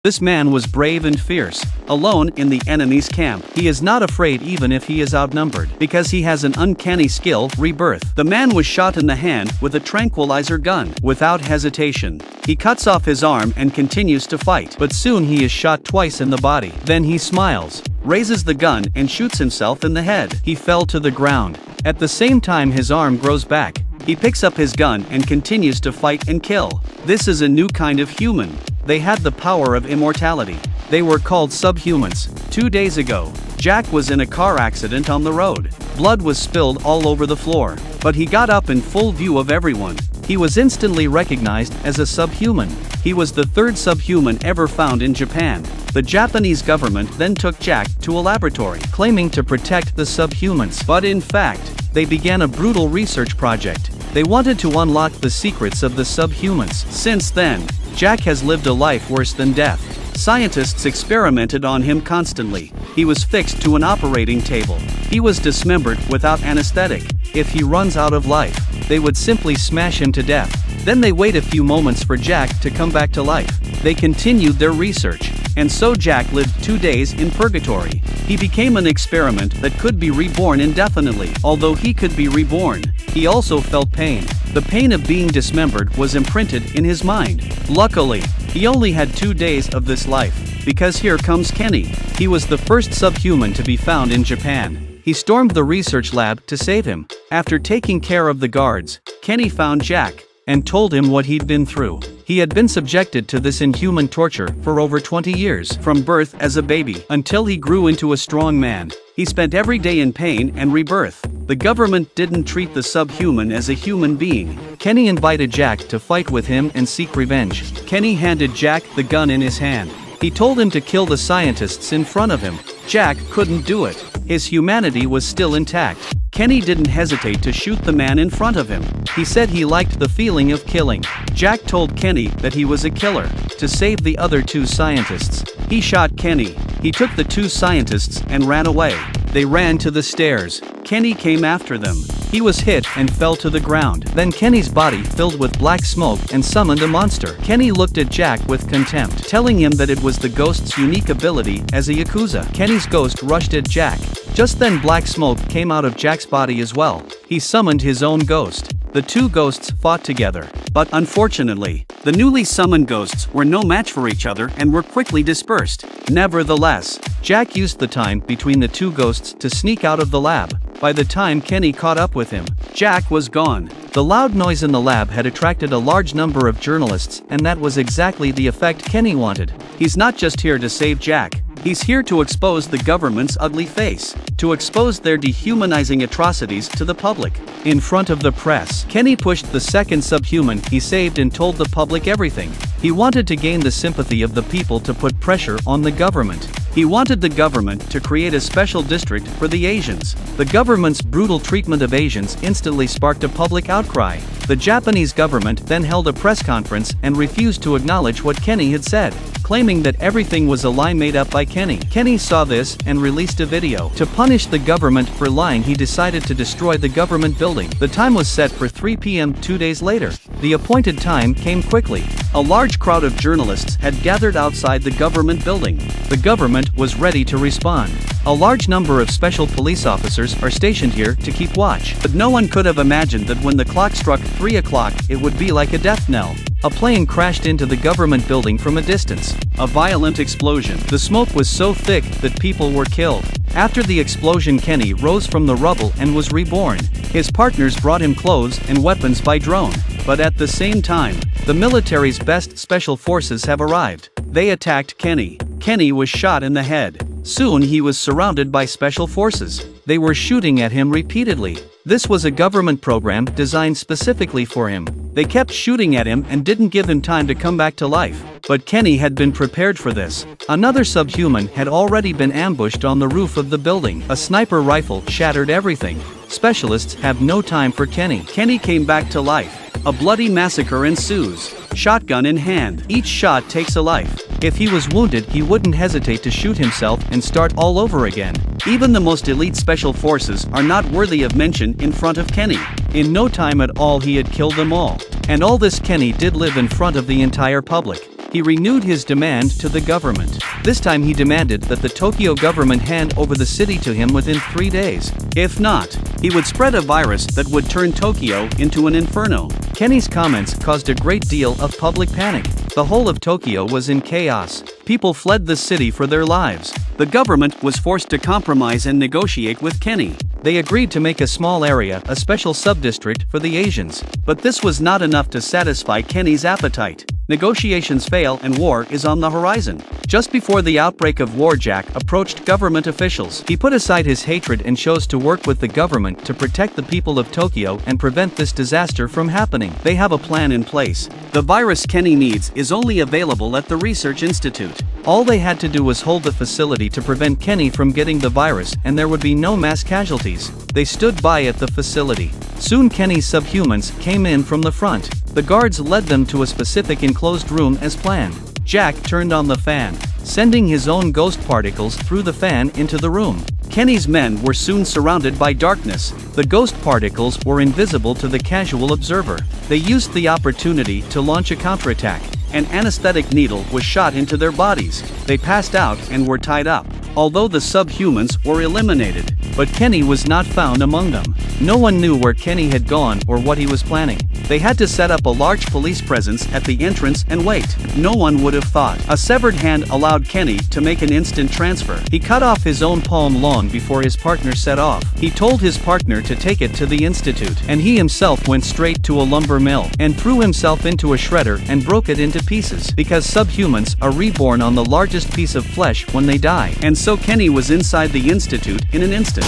This man was brave and fierce. Alone in the enemy's camp, he is not afraid even if he is outnumbered, because he has an uncanny skill, rebirth. The man was shot in the hand with a tranquilizer gun. Without hesitation, he cuts off his arm and continues to fight, but soon he is shot twice in the body. Then he smiles, raises the gun and shoots himself in the head. He fell to the ground. At the same time his arm grows back. He picks up his gun and continues to fight and kill. This is a new kind of human. They had the power of immortality. They were called subhumans. 2 days ago, Jack was in a car accident on the road. Blood was spilled all over the floor, but he got up in full view of everyone. He was instantly recognized as a subhuman. He was the third subhuman ever found in Japan. The Japanese government then took Jack to a laboratory, claiming to protect the subhumans. But in fact, they began a brutal research project. They wanted to unlock the secrets of the subhumans. Since then, Jack has lived a life worse than death. Scientists experimented on him constantly. He was fixed to an operating table. He was dismembered without anesthetic. If he runs out of life, they would simply smash him to death. Then they wait a few moments for Jack to come back to life. They continued their research, and so Jack lived 2 days in purgatory. He became an experiment that could be reborn indefinitely. Although he could be reborn, he also felt pain. The pain of being dismembered was imprinted in his mind. Luckily, he only had 2 days of this life, because here comes Kenny. He was the first subhuman to be found in Japan. He stormed the research lab to save him. After taking care of the guards, Kenny found Jack and told him what he'd been through. He had been subjected to this inhuman torture for over 20 years, from birth as a baby until he grew into a strong man. He spent every day in pain and rebirth. The government didn't treat the subhuman as a human being. Kenny invited Jack to fight with him and seek revenge. Kenny handed Jack the gun in his hand. He told him to kill the scientists in front of him. Jack couldn't do it. His humanity was still intact. Kenny didn't hesitate to shoot the man in front of him. He said he liked the feeling of killing. Jack told Kenny that he was a killer. To save the other 2 scientists, he shot Kenny. He took the 2 scientists and ran away. They ran to the stairs. Kenny came after them. He was hit and fell to the ground. Then Kenny's body filled with black smoke and summoned a monster. Kenny looked at Jack with contempt, telling him that it was the ghost's unique ability as a Yakuza. Kenny's ghost rushed at Jack. Just then black smoke came out of Jack's body as well. He summoned his own ghost. The 2 ghosts fought together, but unfortunately, the newly summoned ghosts were no match for each other and were quickly dispersed. Nevertheless, Jack used the time between the 2 ghosts to sneak out of the lab. By the time Kenny caught up with him, Jack was gone. The loud noise in the lab had attracted a large number of journalists, and that was exactly the effect Kenny wanted. He's not just here to save Jack. He's here to expose the government's ugly face, to expose their dehumanizing atrocities to the public. In front of the press, Kenny pushed the second subhuman he saved and told the public everything. He wanted to gain the sympathy of the people to put pressure on the government. He wanted the government to create a special district for the Asians. The government's brutal treatment of Asians instantly sparked a public outcry. The Japanese government then held a press conference and refused to acknowledge what Kenny had said, claiming that everything was a lie made up by Kenny. Kenny saw this and released a video. To punish the government for lying, he decided to destroy the government building. The time was set for 3 p.m. 2 days later. The appointed time came quickly. A large crowd of journalists had gathered outside the government building. The government was ready to respond. A large number of special police officers are stationed here to keep watch. But no one could have imagined that when the clock struck 3 o'clock, it would be like a death knell. A plane crashed into the government building from a distance. A violent explosion. The smoke was so thick that people were killed. After the explosion, Kenny rose from the rubble and was reborn. His partners brought him clothes and weapons by drone. But at the same time, the military's best special forces have arrived. They attacked Kenny. Kenny was shot in the head. Soon he was surrounded by special forces. They were shooting at him repeatedly. This was a government program designed specifically for him. They kept shooting at him and didn't give him time to come back to life. But Kenny had been prepared for this. Another subhuman had already been ambushed on the roof of the building. A sniper rifle shattered everything. Specialists have no time for Kenny. Kenny came back to life. A bloody massacre ensues. Shotgun in hand. Each shot takes a life. If he was wounded, he wouldn't hesitate to shoot himself and start all over again. Even the most elite special forces are not worthy of mention in front of Kenny. In no time at all he had killed them all. And all this Kenny did live in front of the entire public. He renewed his demand to the government. This time he demanded that the Tokyo government hand over the city to him within 3 days. If not, he would spread a virus that would turn Tokyo into an inferno. Kenny's comments caused a great deal of public panic. The whole of Tokyo was in chaos. People fled the city for their lives. The government was forced to compromise and negotiate with Kenny. They agreed to make a small area a special subdistrict for the Asians. But this was not enough to satisfy Kenny's appetite. Negotiations fail and war is on the horizon. Just before the outbreak of war, Jack approached government officials. He put aside his hatred and chose to work with the government to protect the people of Tokyo and prevent this disaster from happening. They have a plan in place. The virus Kenny needs is only available at the Research Institute. All they had to do was hold the facility to prevent Kenny from getting the virus, and there would be no mass casualties. They stood by at the facility. Soon Kenny's subhumans came in from the front. The guards led them to a specific enclosed room as planned. Jack turned on the fan, sending his own ghost particles through the fan into the room. Kenny's men were soon surrounded by darkness. The ghost particles were invisible to the casual observer. They used the opportunity to launch a counterattack. An anesthetic needle was shot into their bodies. They passed out and were tied up. Although the subhumans were eliminated, but Kenny was not found among them. No one knew where Kenny had gone or what he was planning. They had to set up a large police presence at the entrance and wait. No one would have thought. A severed hand allowed Kenny to make an instant transfer. He cut off his own palm long before his partner set off. He told his partner to take it to the institute, and he himself went straight to a lumber mill and threw himself into a shredder and broke it into pieces. Because subhumans are reborn on the largest piece of flesh when they die, and so Kenny was inside the institute in an instant.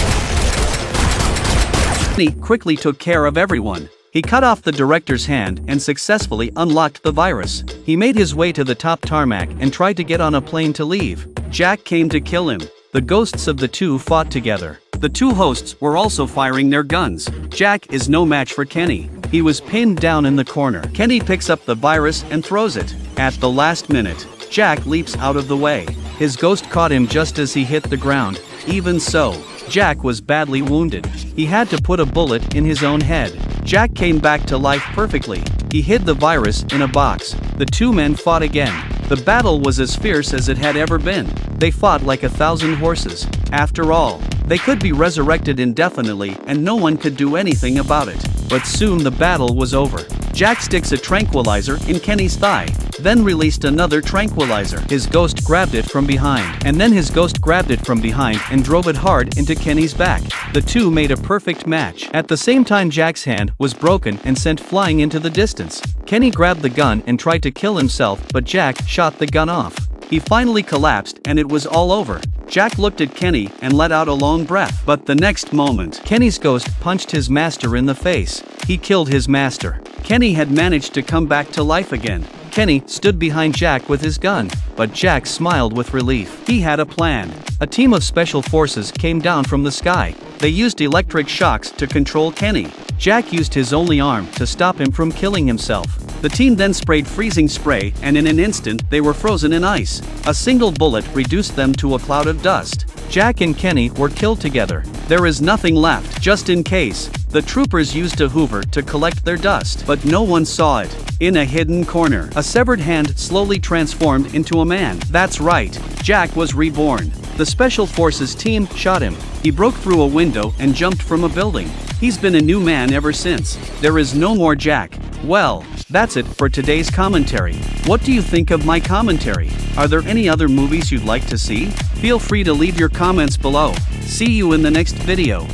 Kenny quickly took care of everyone. He cut off the director's hand and successfully unlocked the virus. He made his way to the top tarmac and tried to get on a plane to leave. Jack came to kill him. The ghosts of the two fought together. The two hosts were also firing their guns. Jack is no match for Kenny. He was pinned down in the corner. Kenny picks up the virus and throws it. At the last minute, Jack leaps out of the way. His ghost caught him just as he hit the ground. Even so, Jack was badly wounded. He had to put a bullet in his own head. Jack came back to life perfectly. He hid the virus in a box. The two men fought again. The battle was as fierce as it had ever been. They fought like 1,000 horses. After all, they could be resurrected indefinitely and no one could do anything about it. But soon the battle was over. Jack sticks a tranquilizer in Kenny's thigh, then released another tranquilizer. His ghost grabbed it from behind, and then his ghost grabbed it from behind and drove it hard into Kenny's back. The two made a perfect match. At the same time, Jack's hand was broken and sent flying into the distance. Kenny grabbed the gun and tried to kill himself, but Jack shot the gun off. He finally collapsed and it was all over. Jack looked at Kenny and let out a long breath. But the next moment, Kenny's ghost punched his master in the face. He killed his master. Kenny had managed to come back to life again. Kenny stood behind Jack with his gun, but Jack smiled with relief. He had a plan. A team of special forces came down from the sky. They used electric shocks to control Kenny. Jack used his only arm to stop him from killing himself. The team then sprayed freezing spray and in an instant they were frozen in ice. A single bullet reduced them to a cloud of dust. Jack and Kenny were killed together. There is nothing left, just in case. The troopers used a hoover to collect their dust, but no one saw it. In a hidden corner, a severed hand slowly transformed into a man. That's right, Jack was reborn. The Special Forces team shot him. He broke through a window and jumped from a building. He's been a new man ever since. There is no more Jack. Well, that's it for today's commentary. What do you think of my commentary? Are there any other movies you'd like to see? Feel free to leave your comments below. See you in the next video.